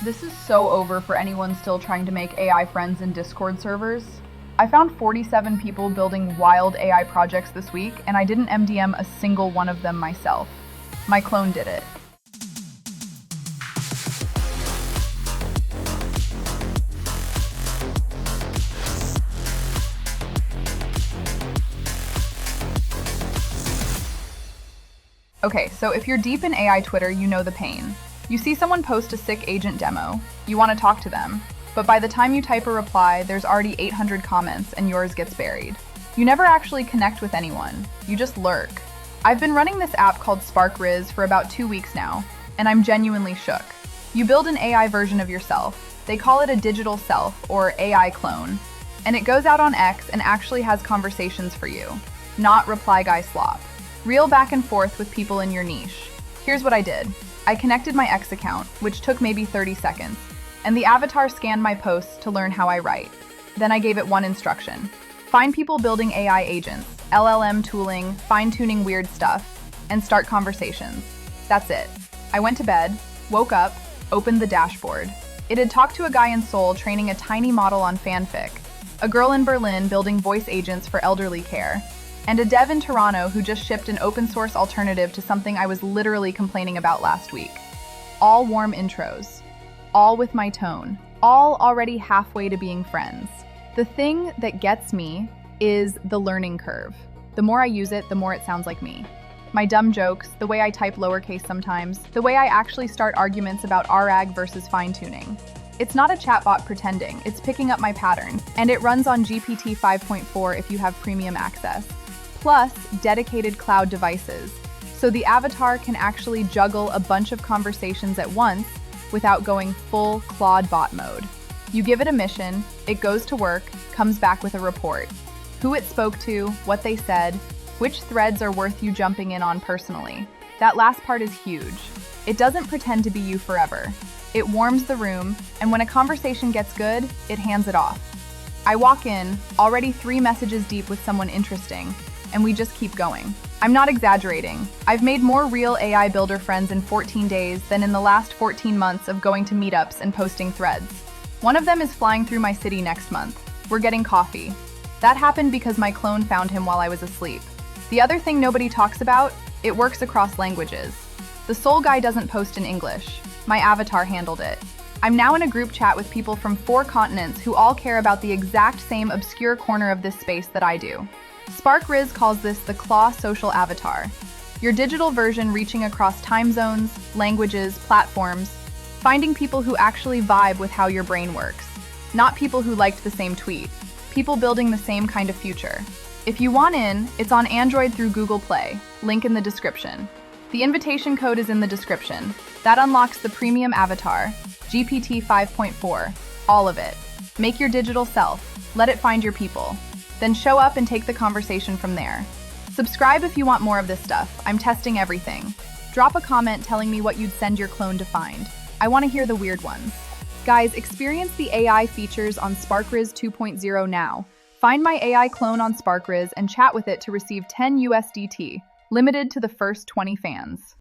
This is so over for anyone still trying to make AI friends in Discord servers. I found 47 people building wild AI projects this week, and I didn't MDM a single one of them myself. My clone did it. Okay, so if you're deep in AI Twitter, you know the pain. You see someone post a sick agent demo, you want to talk to them, but by the time you type a reply, there's already 800 comments and yours gets buried. You never actually connect with anyone, you just lurk. I've been running this app called SparkRizz for about 2 weeks now, and I'm genuinely shook. You build an AI version of yourself. They call it a digital self, or AI clone, and it goes out on X and actually has conversations for you, not reply guy slop. Real back and forth with people in your niche. Here's what I did. I connected my X account, which took maybe 30 seconds, and the avatar scanned my posts to learn how I write. Then I gave it one instruction. Find people building AI agents, LLM tooling, fine-tuning weird stuff, and start conversations. That's it. I went to bed, woke up, opened the dashboard. It had talked to a guy in Seoul training a tiny model on fanfic, a girl in Berlin building voice agents for elderly care, and a dev in Toronto who just shipped an open source alternative to something I was literally complaining about last week. All warm intros. All with my tone. All already halfway to being friends. The thing that gets me is the learning curve. The more I use it, the more it sounds like me. My dumb jokes, the way I type lowercase sometimes, the way I actually start arguments about RAG versus fine-tuning. It's not a chatbot pretending, it's picking up my pattern, and it runs on GPT 5.4 if you have premium access. Plus dedicated cloud devices, so the avatar can actually juggle a bunch of conversations at once without going full Claude bot mode. You give it a mission, it goes to work, comes back with a report. Who it spoke to, what they said, which threads are worth you jumping in on personally. That last part is huge. It doesn't pretend to be you forever. It warms the room, and when a conversation gets good, it hands it off. I walk in, already 3 messages deep with someone interesting, and we just keep going. I'm not exaggerating. I've made more real AI builder friends in 14 days than in the last 14 months of going to meetups and posting threads. One of them is flying through my city next month. We're getting coffee. That happened because my clone found him while I was asleep. The other thing nobody talks about, it works across languages. The Seoul guy doesn't post in English. My avatar handled it. I'm now in a group chat with people from 4 continents who all care about the exact same obscure corner of this space that I do. SparkRizz calls this the Claw Social Avatar. Your digital version reaching across time zones, languages, platforms, finding people who actually vibe with how your brain works. Not people who liked the same tweet. People building the same kind of future. If you want in, it's on Android through Google Play. Link in the description. The invitation code is in the description. That unlocks the premium avatar, GPT 5.4, all of it. Make your digital self. Let it find your people. Then show up and take the conversation from there. Subscribe if you want more of this stuff. I'm testing everything. Drop a comment telling me what you'd send your clone to find. I want to hear the weird ones. Guys, experience the AI features on SparkRizz 2.0 now. Find my AI clone on SparkRizz and chat with it to receive 10 USDT, limited to the first 20 fans.